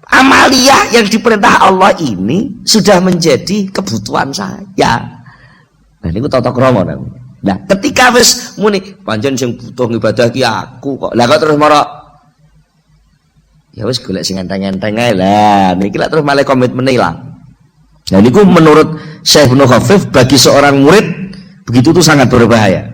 amaliyah yang diperintah Allah ini sudah menjadi kebutuhan saya. Nah ini tata krama. Nah ketika wis muni pancen sing butuh ibadah ki aku kok. Lah kok terus marah Ya wis golek sing enteng-enteng ae lah. Niki lak terus malah komitmen ilang. Nah niku menurut Syekh Ibnu Khafif bagi seorang murid begitu itu sangat berbahaya.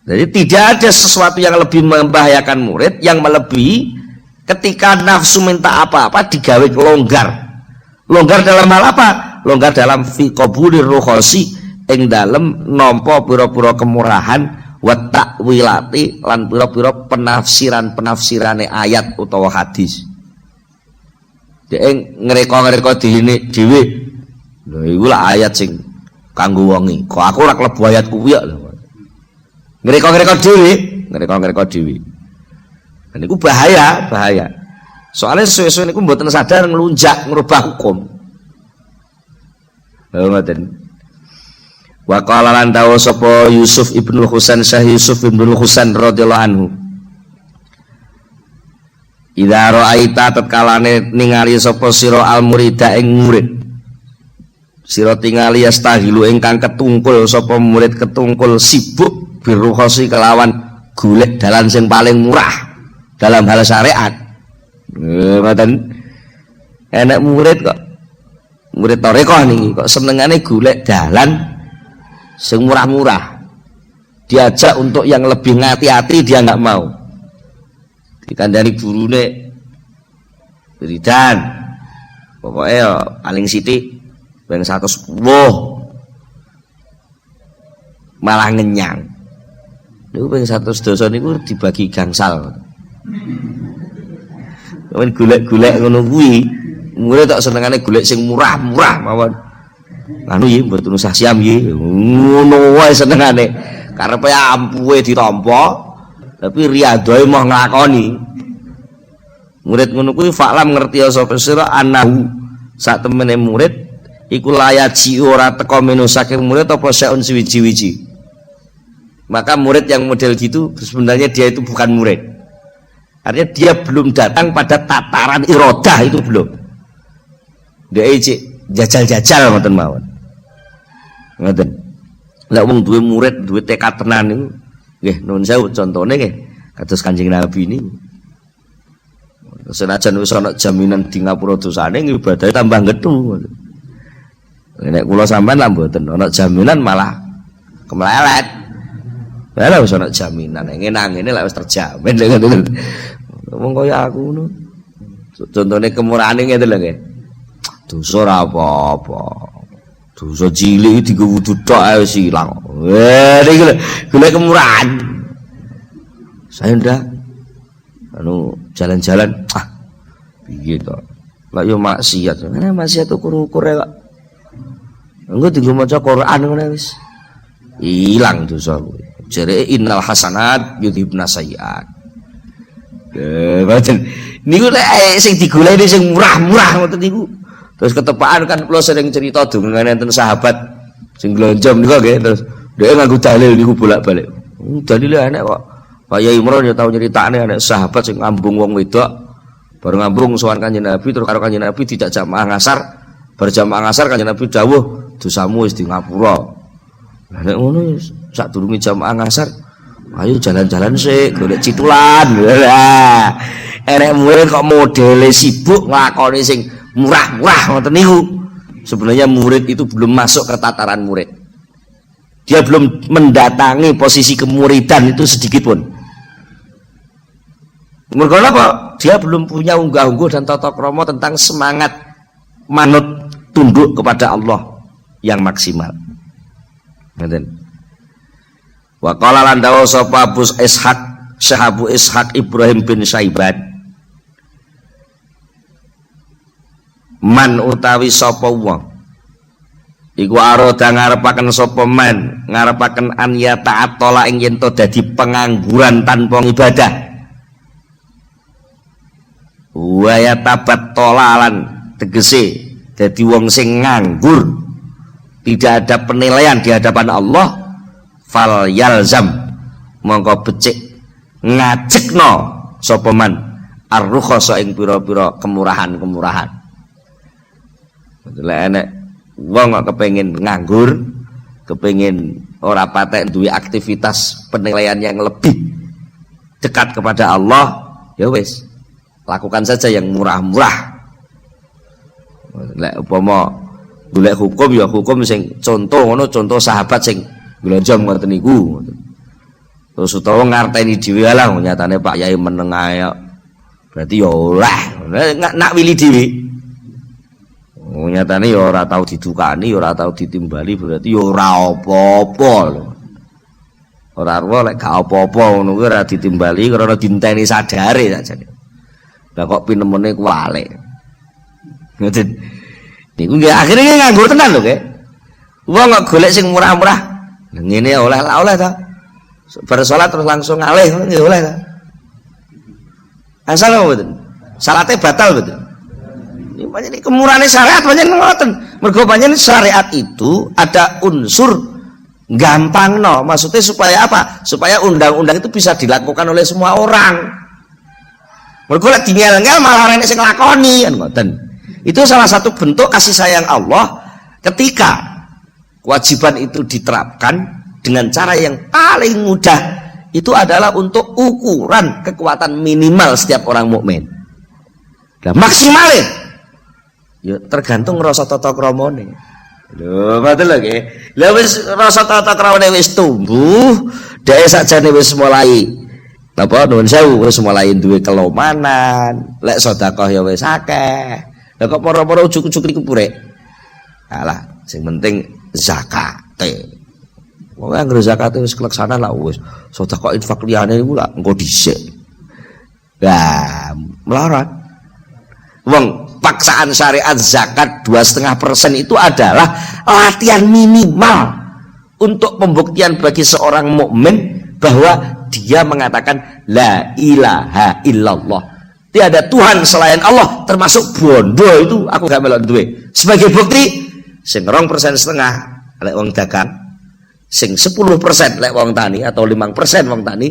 Jadi tidak ada sesuatu yang lebih membahayakan murid yang melebihi ketika nafsu minta apa-apa digawe longgar. Longgar dalam hal apa? Longgar dalam fi qabulir rukhasi ing dalem nampa pira-pira kemurahan wa ta'wilati lan pira-pira penafsirane ayat utawa hadis. Dhek ngreka-ngreka dhewe. Lha iku lah ayat sing kanggo wong iki. Kok aku ora klebu ayat kuwi ya. Ngreka-ngreka dhewe. Dan itu bahaya. Soalnya sesuai niku mboten sadar ngelunjak ngerubah hukum. Lha ngoten. Wa qala lan dawu sapa Yusuf ibnu Husain Syekh Yusuf ibnu Husain radhiyallahu anhu. Idza ra'aita tatkalane ningali sapa sira al murida ing murid. Sira tingali yastahilu ingkang ketungkul sapa murid ketungkul sibuk birukhasi kelawan golek dalan sing paling murah dalam hal syariat. Ngoten. Enek murid kok murid tarekah niki kok senengane golek dalan sing murah-murah, diajak untuk yang lebih ngati-hati dia nggak mau. Dikandani gurune wiridan pokoknya paling sithik ben 110 malah ngenyang. Niku ben 100 dosa niku dibagi gangsal. Men golek-golek ngono kuwi murid tak senengane golek sing murah-murah mawon. Anu ya mboten usah siam ya ngono wae senengane karepe ampuhe ditampa tapi riyadoe mah nglakoni murid ngono kuwi faklam ngerti sapa sira anahu sak temene murid iku layaji ora teka menu saking murid apa saun suwiji-wiji. Maka murid yang model gitu sebenarnya dia itu bukan murid, artinya dia belum datang pada tataran irodah, itu belum. Dia jajal-jajal ngoten mawon. Ngoten. Lek wong duwe murid, duwe tekad tenan niku nggih nuwun sewu contone nggih kados Kanjeng Nabi niku. Senajan wis ana jaminan di ngapura dosane ibadahe tambah gethu. Nek kula sampean lah mboten ana jaminan malah kemelelet. Lah wis ana jaminan ngene-ngene lek wis terjamin lek ngoten. Wong kaya aku ngono. Contone kemurahane ngene lho nggih. Dosa ora apa-apa. Dosa cilik digo wudu tok ae wis ilang. Niki lho, golek kemurahan. Saya ndak anu jalan-jalan piye to. Lah yo maksiat. Ngene maksiat ukur-ukur kok. Engko dienggo maca Quran ngono wis. Ilang dosa kuwi. Jare innal hasanat yudhibna sayyi'at. Ngoten. Niku lek sing digoleki sing murah-murah ngoten niku. Terus ketepaan kan kula sering cerita dengan enten sahabat sing glonjong niku nggih, terus dhek nganggo dalil niku bolak-balik. Dalile enek kok. Pak Yai Imron ya tau nyeritane anak sahabat sing ngambung wong wedok, baru ngambung sowan Kanjeng Nabi terus karo Kanjeng Nabi tidak jamaah ngasar. Berjamaah ngasar Kanjeng Nabi dawuh, dosamu wis di ngapura. Lah nek ngono sadurunge jamaah ngasar, ayo jalan-jalan sik golek citulan. Lah enek murid kok modele sibuk nglakoni sing murah-murah ngoten niku. Sebenarnya murid itu belum masuk ke tataran murid. Dia belum mendatangi posisi kemuridan itu sedikit pun. Mergo apa? Dia belum punya unggah-ungguh dan tata krama tentang semangat manut tunduk kepada Allah yang maksimal. Ngoten. Wa qala lan dawu sapa Abu Ishaq, Syekh Abu Ishaq Ibrahim bin Syaiban. Man utawi sapa wong iku arada ngarepaken sapa man ngarepaken an ya ta'attala ing yen to dadi pengangguran tanpa ibadah wa ya tabattalan tegese dadi wong sing nganggur tidak ada penilaian di hadapan Allah fal yalzam mongko becik ngajekno sapa man ar-rukhasa ing pira-pira kemurahan-kemurahan. Lek enek wong kok kepengin nganggur, kepengin ora patek duwe aktivitas penilaian yang lebih dekat kepada Allah, ya wis, lakukan saja yang murah-murah. Lek upama golek hukum ya hukum sing contoh ngono, contoh sahabat sing glonjong ngoten niku. Terus utawa ngarteni dhewe lah nyatane Pak Yai meneng ae. Berarti ya oleh nak wilih dhewe. Nyatane ya ora tau didukani, ya ora tau ditimbali, berarti ya ora apa-apa lho. Ora ora lek gak apa-apa ngono kuwi ora ditimbali karena dinteni sadare sakjane. Lah kok pinemene kuwalik. Ngoten. Niku nggih akhire nganggur tenan lho, nggih. Wong kok golek sing murah-murah. Ngene oleh lah oleh ta. Bar salat terus langsung ngalih nggih oleh ta. Asal mboten. Salate batal mboten. Ini pancen kemurahane syariat pancen ngoten. Mergo pancen syariat itu ada unsur gampangno. Maksudnya supaya apa? Supaya undang-undang itu bisa dilakukan oleh semua orang. Mergo lek dingel-ngel malah enek sing nglakoni kan ngoten. Itu salah satu bentuk kasih sayang Allah ketika kewajiban itu diterapkan dengan cara yang paling mudah. Itu adalah untuk ukuran kekuatan minimal setiap orang mukmin. Nah, maksimalnya ya tergantung rasa tata kramane. Lho, betul lho nggih. Lah wis rasa tata kramane wis tumbuh, dhek sakjane wis mulai apa nuwun sewu wis mulai duwe kelomanan, lek sedekah ya wis akeh. Lah kok para-para ujug-ujug niku purek. Alah, sing penting zakate. Wong anggere zakate wis keleksanan lah wis. Sedekah infak liyane niku lak engko dhisik. Lah, melarat. Wong paksaan syariat zakat 2,5% itu adalah latihan minimal untuk pembuktian bagi seorang mukmin bahwa dia mengatakan la ilaha illallah. Tiada Tuhan selain Allah, termasuk bondo itu aku gak melok duwe. Sebagai bukti sing 2,5% lek wong dagang, sing 10% lek wong tani atau 5% wong tani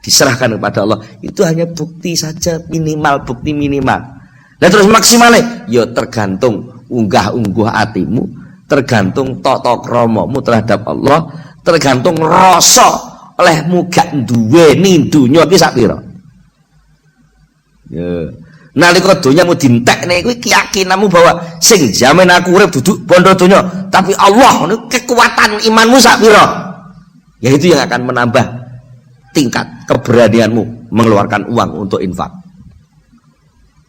diserahkan kepada Allah. Itu hanya bukti saja, minimal, bukti minimal. Dan terus maksimalnya ya tergantung unggah-ungguh hatimu, tergantung tata kramamu terhadap Allah, tergantung rasa olehmu gak duweni dunya iki sak pira. Ya. Nalika donyamu dintekne kuwi keyakinanmu bahwa sing jamin aku urip duduk bondo donya, tapi Allah niku kekuatan imanmu sak pira. Ya itu yang akan menambah tingkat keberanianmu mengeluarkan uang untuk infak.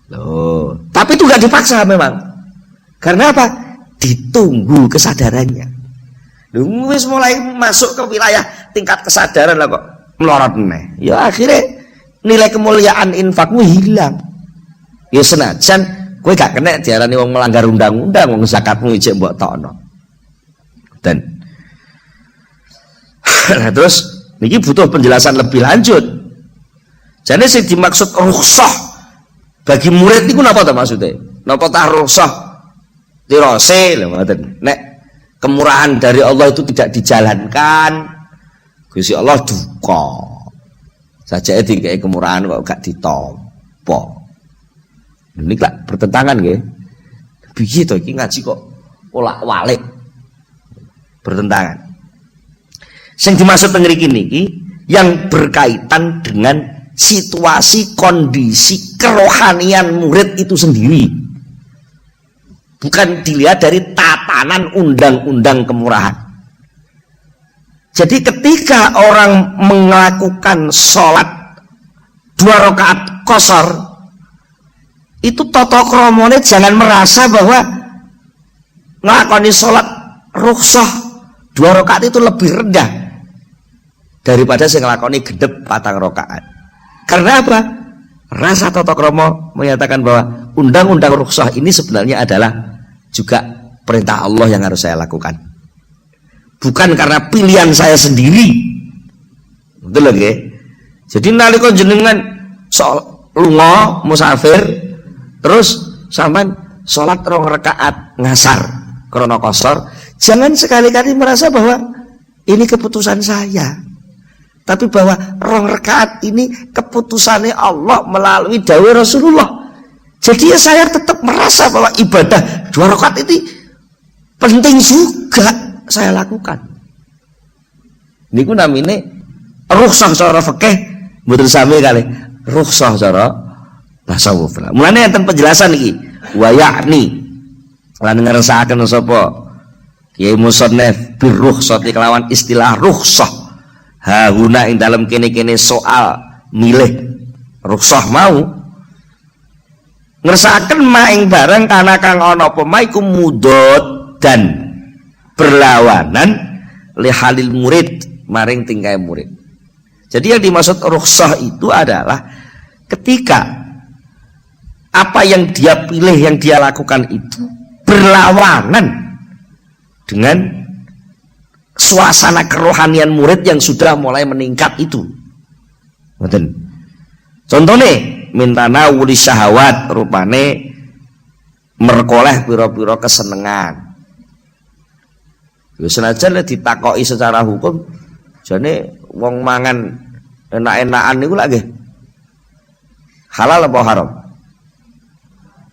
Loh, tapi itu gak dipaksa memang. Karena apa? Ditunggu kesadarannya. Lu wis mulai masuk ke wilayah tingkat kesadaran lah kok melorot meneh. Ya akhirnya nilai kemuliaan infakmu hilang. Ya senajan kowe gak kena diarani wong melanggar undang-undang, wong zakatmu ijek mbok tokno. Dan nah, terus niki butuh penjelasan lebih lanjut. Jadi sing dimaksud rukhsah bagi murid niku napa ta maksudnya? Napa ta rukhsah tirose lho ngoten. Nek kemurahan dari Allah itu tidak dijalankan, Gusti Allah duka. Sajake dikei kemurahan kok gak ditampa. Ini lah bertentangan nggih. Piye to iki ngaji kok olak-walik bertentangan. Sing dimaksud teng mriki niki yang berkaitan dengan situasi kondisi kerohanian murid itu sendiri. Bukan dilihat dari tatanan undang-undang kemurahan. Jadi ketika orang melakukan sholat 2 rakaat qashar, itu tata kramane jangan merasa bahwa nglakoni sholat rukhsah 2 rakaat itu lebih rendah daripada sing nglakoni gendep 4 rakaat. Karena apa? Rasa tata krama menyatakan bahwa undang-undang rukhsah ini sebenarnya adalah juga perintah Allah yang harus saya lakukan. Bukan karena pilihan saya sendiri. Betul lagi. Jadi nalika jenengan lunga musafir terus sampean salat 2 rakaat ngasar krana qashar, jangan sekali-kali merasa bahwa ini keputusan saya. Tapi bahwa 2 rakaat ini keputusannya Allah melalui dawuh Rasulullah. Jadi ya saya tetap merasa bahwa ibadah 2 rakaat ini penting juga saya lakukan. Niku namine rukhsah secara fikih Mboten sami kali rukhsah cara tasawuf. Mulane enten penjelasan iki. Wa ya'ni lan ngersakaken sapa Kiai Musannaf bir rukhsati kelawan istilah rukhsah. Ha guna ing dalam kene-kene soal milih rukhsah mau ngersakaken maing barang kana kang ana apa maiku mudot dan berlawanan li halil murid maring tingkai murid. Jadi yang dimaksud rukhsah itu adalah ketika apa yang dia pilih, yang dia lakukan itu berlawanan dengan suasana kerohanian murid yang sudah mulai meningkat itu. Betul. Contohnya mintana wuli syahwat rupane merkoleh piro-piro kesenengan. Ya senajan ditakoki secara hukum, jane wong mangan enak-enakan niku lagi halal apa haram?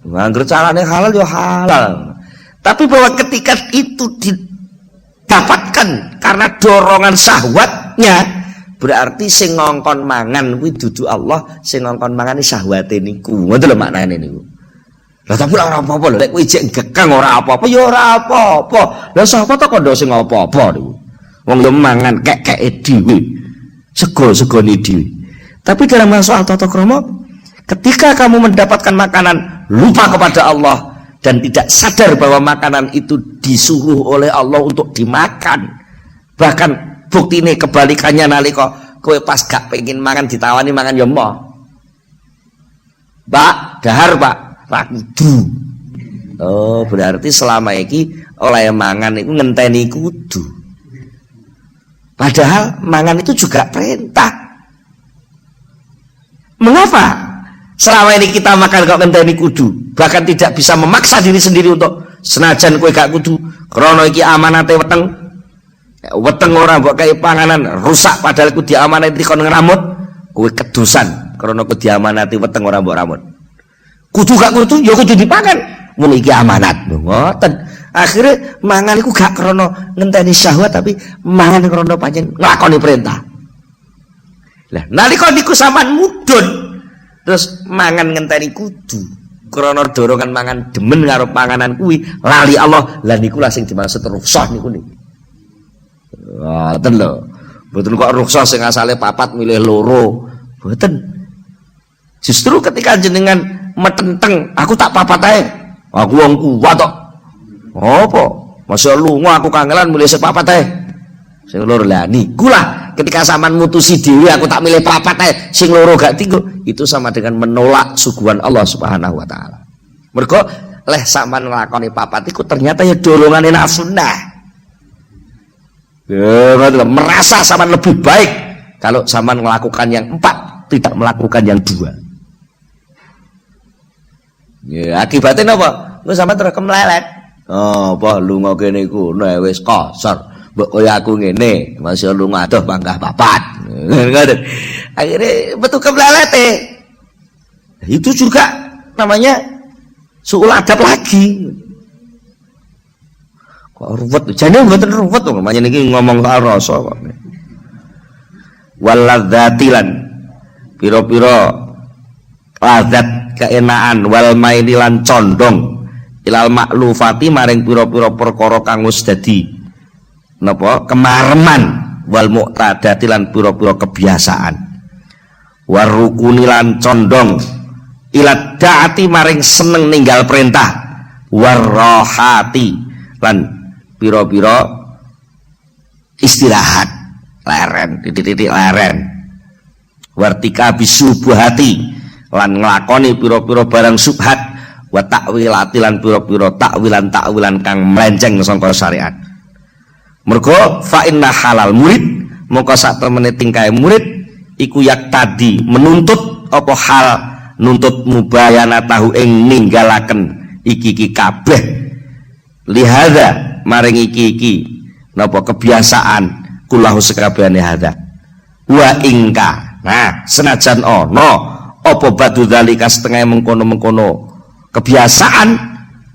Angger carane halal ya halal. Tapi bahwa ketika itu didapatkan karena dorongan syahwatnya, berarti sing ngongkon mangan kuwi dudu Allah, sing ngongkon mangan syahwate niku. Ngoten lho maknane niku. Lah tapi ora apa-apa lho, nek kowe jek gekang ora apa-apa ya ora apa-apa. Lah sapa to kandha sing apa-apa niku. Wong yo mangan kek-keke dhewe. Sego-segone dhewe. Tapi dalam soal tata krama, ketika kamu mendapatkan makanan lupa kepada Allah dan tidak sadar bahwa makanan itu disuruh oleh Allah untuk dimakan, bahkan bukti ini kebalikannya nalika kowe pas gak pengen mangan ditawani mangan ya moh, Pak dahar Pak rakudu. Oh berarti selama ini oleh mangan itu ngenteni kudu, padahal mangan itu juga perintah. Mengapa selama ini kita makan kok ngenteni kudu, bahkan tidak bisa memaksa diri sendiri untuk senajan kowe gak kudu krana iki amanate weteng ora mbok kaya panganan rusak padahal ku diamanati kon ngramut, kowe kedusan krana ku diamanati weteng ora mbok ramut. Kudu gak kudu ya kudu dipangan, mun iki amanat. Ngoten. Akhire mangan iku gak krana ngenteni syahwat tapi mangan krana pancen nglakoni perintah. Lah nalika niku sampean mudhun terus mangan ngenteni kudu krana dorongan mangan demen karo panganan kuwi lali Allah, lah niku lah sing dimaksud rukhsah niku niki. Ngoten lho. Mboten kok rukhsah sing asale papat milih loro. Mboten. Justru ketika jenengan metenteng, aku tak papat ae. Aku wong kuat kok. Apa? Masya lunga aku kangelan milih sepapat ae. Sing loro lah niku lah. Ketika sampean mutusi dhewe aku tak milih papat ae, sing loro gak tinggo, itu sama dengan menolak suguhan Allah Subhanahu wa taala. Mergo leh sampean nglakoni papat iku ternyata ya dorongane nafsu nah. Ya, merasa sampean lebih baik kalau sampean melakukan yang 4, tidak melakukan yang 2. Ya, akibatnya apa? Engko sampean terus kemlelet. Oh, apa lunga kene iku nek wis kasar. Mbok kaya aku ngene, masih lunga adoh panggah papat. Ngoten. Akhirnya betul keblalete. Itu juga namanya suul adab lagi. Kok ruwet? Jane mboten ruwet to, namanya niki ngomong soal rasa kok. Waladzatilan pira-pira lazat keenaan wal maililan condong ilal maklufati maring pira-pira perkara kang wis dadi napa kemareman wal muqtadati lan pira-pira kebiasaan warukunilan condong ilat daati maring seneng ninggal perintah warrohati lan pira-pira istirahat leren titik-titik leren wartika bisubuhati lan nglakoni pira-pira barang subhat wa takwilati lan pira-pira takwilan kang melenceng saka syariat. Mergo fa inna halal murid moko sak temene tingkae murid iku yak tadi menuntut apa hal nuntut mubayana tahu ing ninggalaken iki kabeh lihada maring iki napa kebiasaan kulahu sekabehane hadza wa ingka. Nah senajan ana apa badu dzalika setengah mengkono-mengkono kebiasaan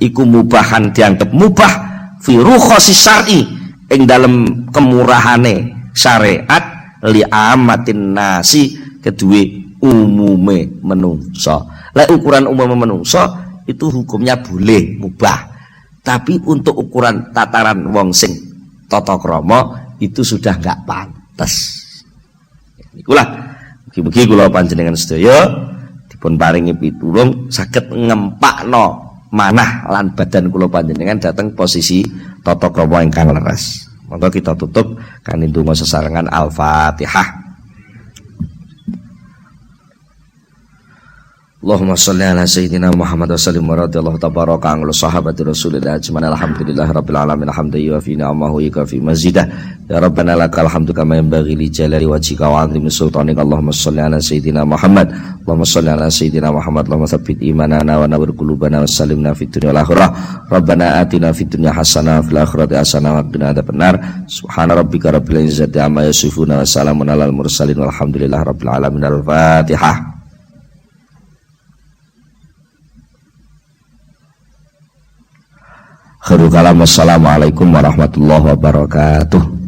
iku mubahan dianggap mubah fi rukhasi syar'i ing dalam kemurahane syariat li amatin nasi kedua umume menungso. Lek ukuran umum menungso itu hukumnya boleh mubah. Tapi untuk ukuran tataran wong sing tata krama itu sudah enggak pantes. Ikulah mugi-mugi kula panjenengan sedaya dipun paringi pitulung saged ngempakno manah lan badan kula panjenengan dateng posisi tata krama ingkang leres. Monggo kita tutup kanthi donga sesarengan Al-Fatihah. Allahumma sholli ala sayyidina Muhammad wa sallim wa radiyallahu tabaraka an sahabati Rasulillah ajmain alhamdulillahi rabbil alamin hamdan yuwafi ni'amahu yukafi mazidah ya rabbana lakal hamdu kama yanbaghi li jalali wajhika wa 'azimi sultanika Allahumma sholli ala sayyidina Muhammad Allahumma sholli ala sayyidina Muhammad Allahumma tsabbit imanana wa nawwir qulubana wa sallimna fid dunya wal akhirah rabbana atina fid dunya hasanah wa fil akhirati hasanah wa qina adzabannar subhana rabbika rabbil izzati amma yasifun wa salamun alal mursalin walhamdulillahi rabbil alamin. Al-Fatihah. Khairul kalam. Wassalamualaikum warahmatullahi wabarakatuh.